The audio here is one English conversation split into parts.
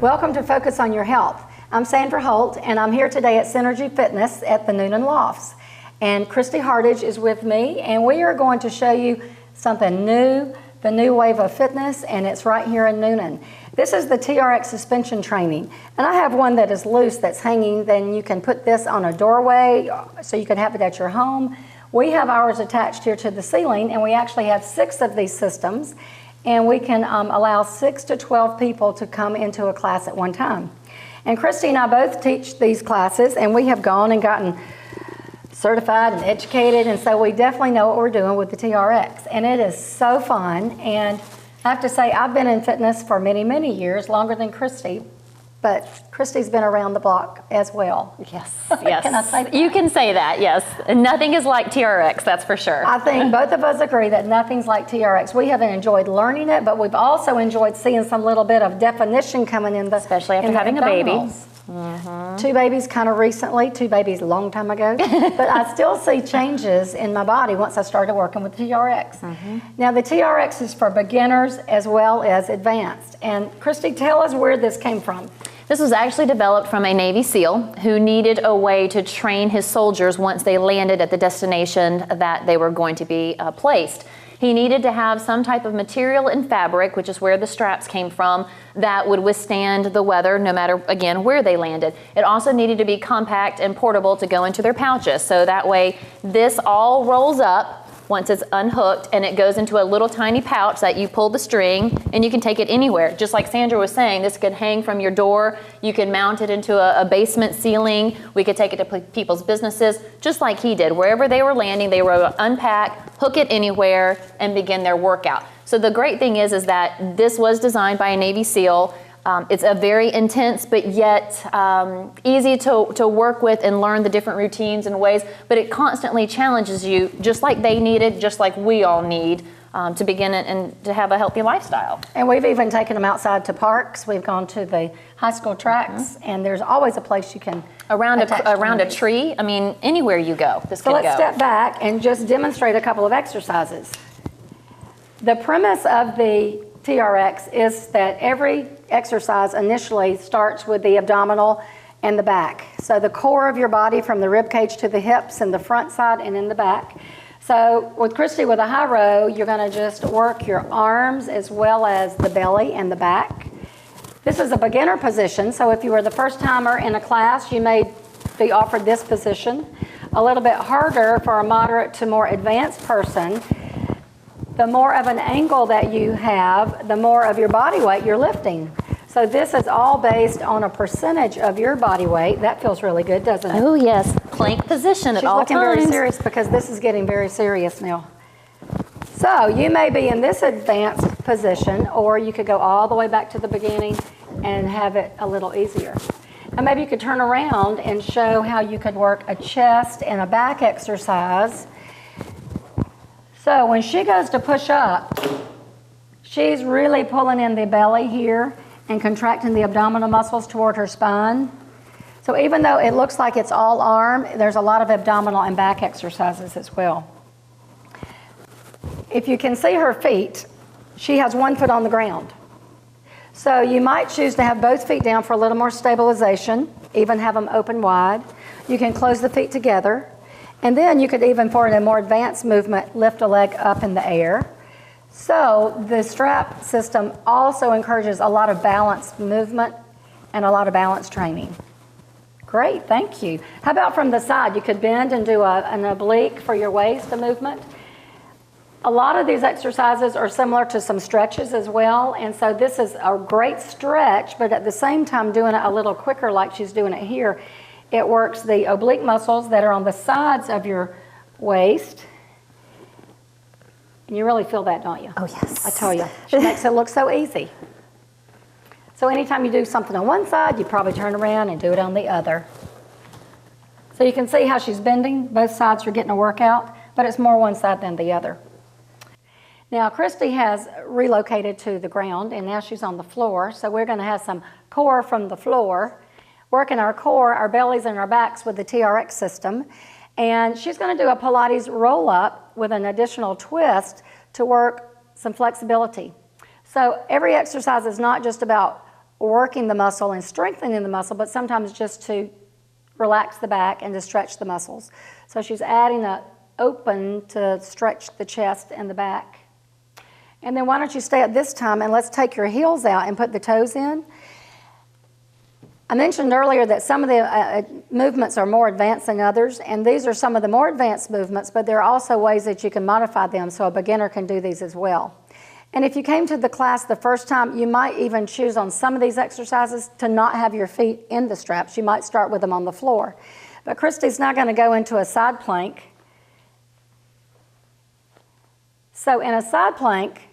Welcome to Focus on Your Health. I'm Sandra Holt, and I'm here today at SynergyFitness at the Newnan Lofts. And Christy Hardage is with me, and we are going to show you something new, the new wave of fitness, and it's right here in Newnan. This is the TRX suspension training, and I have one that is loose that's hanging. Then you can put this on a doorway, so you can have it at your home. We have ours attached here to the ceiling, and we actually have 6 of these systems, and we can allow 6 to 12 people to come into a class at one time. And Christy and I both teach these classes, and we have gone and gotten certified and educated, and so we definitely know what we're doing with the TRX, and it is so fun. And I have to say, I've been in fitness for many, many years, longer than Christy, but Christy's been around the block as well. Yes, yes. Can I say that? You can say that, yes. Nothing is like TRX, that's for sure. I think both of us agree that nothing's like TRX. We have enjoyed learning it, but we've also enjoyed seeing some little bit of definition coming in the especially after having a baby. 2 babies kind of recently, 2 babies a long time ago, but I still see changes in my body once I started working with TRX. Now the TRX is for beginners as well as advanced. And Christy, tell us where this came from. This was actually developed from a Navy SEAL who needed a way to train his soldiers once they landed at the destination that they were going to be placed. He needed to have some type of material and fabric, which is where the straps came from, that would withstand the weather no matter, again, where they landed. It also needed to be compact and portable to go into their pouches. So that way, this all rolls up once it's unhooked, and it goes into a little tiny pouch that you pull the string, and you can take it anywhere. Just like Sandra was saying, this could hang from your door. You can mount it into a basement ceiling. We could take it to people's businesses, just like he did. Wherever they were landing, they were unpack, hook it anywhere, and begin their workout. So the great thing is that this was designed by a Navy SEAL. It's a very intense, but yet easy to work with and learn the different routines and ways, but it constantly challenges you, just like they needed, just like we all need, to begin and to have a healthy lifestyle. And we've even taken them outside to parks. We've gone to the high school tracks, and there's always a place you can around a tree. I mean, anywhere you go, this could go. So let's step back and just demonstrate a couple of exercises. The premise of the TRX is that every exercise initially starts with the abdominal and the back. So the core of your body from the rib cage to the hips and the front side and in the back. So with Christy, with a high row, you're going to just work your arms as well as the belly and the back. This is a beginner position, so if you were the first timer in a class, you may be offered this position. A little bit harder for a moderate to more advanced person. The more of an angle that you have, the more of your body weight you're lifting. So this is all based on a percentage of your body weight. That feels really good, doesn't it? Oh yes, plank position at all times. She's looking very serious because this is getting very serious now. So you may be in this advanced position, or you could go all the way back to the beginning and have it a little easier. And maybe you could turn around and show how you could work a chest and a back exercise. So when she goes to push up, she's really pulling in the belly here and contracting the abdominal muscles toward her spine. So even though it looks like it's all arm, there's a lot of abdominal and back exercises as well. If you can see her feet, she has one foot on the ground. So you might choose to have both feet down for a little more stabilization, even have them open wide. You can close the feet together. And then you could even, for a more advanced movement, lift a leg up in the air. So the strap system also encourages a lot of balanced movement and a lot of balance training. Great, thank you. How about from the side? You could bend and do an oblique for your waist, a movement. A lot of these exercises are similar to some stretches as well, and so this is a great stretch, but at the same time doing it a little quicker like she's doing it here. It works the oblique muscles that are on the sides of your waist. And you really feel that, don't you? Oh, yes. I tell you. She makes it look so easy. So anytime you do something on one side, you probably turn around and do it on the other. So you can see how she's bending. Both sides are getting a workout, but it's more one side than the other. Now, Christy has relocated to the ground, and now she's on the floor. So we're going to have some core from the floor. Working our core, our bellies, and our backs with the TRX system. And she's going to do a Pilates roll-up with an additional twist to work some flexibility. So every exercise is not just about working the muscle and strengthening the muscle, but sometimes just to relax the back and to stretch the muscles. So she's adding a open to stretch the chest and the back. And then why don't you stay at this time and let's take your heels out and put the toes in. I mentioned earlier that some of the movements are more advanced than others, and these are some of the more advanced movements, but there are also ways that you can modify them so a beginner can do these as well. And if you came to the class the first time, you might even choose on some of these exercises to not have your feet in the straps. You might start with them on the floor. But Christy's now going to go into a side plank. So in a side plank,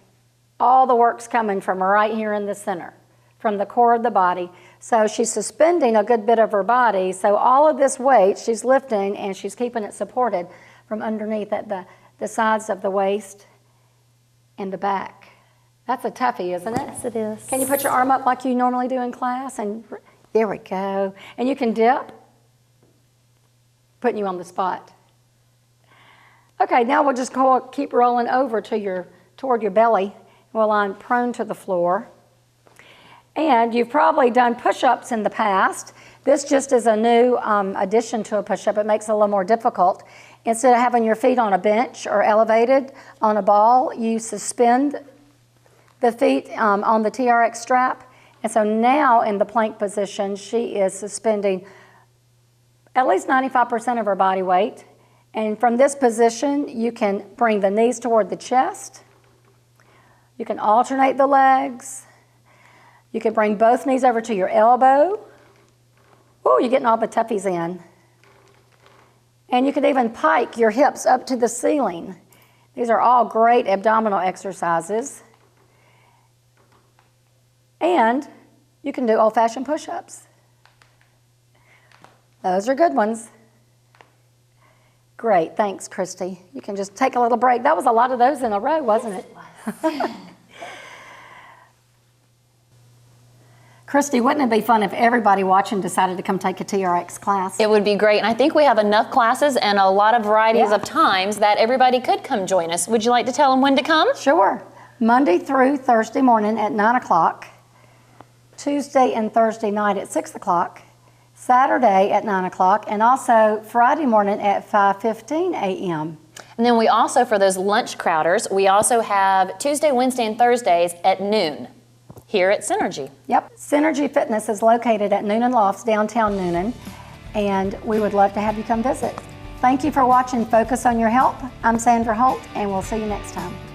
all the work's coming from right here in the center, from the core of the body. So she's suspending a good bit of her body. So all of this weight she's lifting and she's keeping it supported from underneath at the sides of the waist and the back. That's a toughie, isn't it? Yes, it is. Can you put your arm up like you normally do in class? And there we go. And you can dip, putting you on the spot. Okay, now we'll just keep rolling over to toward your belly. We'll lie prone to the floor. And you've probably done push-ups in the past. This just is a new addition to a push-up. It makes it a little more difficult. Instead of having your feet on a bench or elevated on a ball, you suspend the feet on the TRX strap. And so now in the plank position, she is suspending at least 95% of her body weight. And from this position, you can bring the knees toward the chest. You can alternate the legs. You can bring both knees over to your elbow. Oh, you're getting all the toughies in. And you can even pike your hips up to the ceiling. These are all great abdominal exercises. And you can do old-fashioned push-ups. Those are good ones. Great, thanks, Christy. You can just take a little break. That was a lot of those in a row, wasn't it? Christy, wouldn't it be fun if everybody watching decided to come take a TRX class? It would be great, and I think we have enough classes and a lot of varieties of times that everybody could come join us. Would you like to tell them when to come? Sure. Monday through Thursday morning at 9 o'clock, Tuesday and Thursday night at 6 o'clock, Saturday at 9 o'clock, and also Friday morning at 5:15 a.m. And then we also, for those lunch crowders, we also have Tuesday, Wednesday, and Thursdays at noon here at Synergy. Yep. SynergyFitness is located at Newnan Lofts, downtown Newnan, and we would love to have you come visit. Thank you for watching Focus on Your Health. I'm Sandra Holt, and we'll see you next time.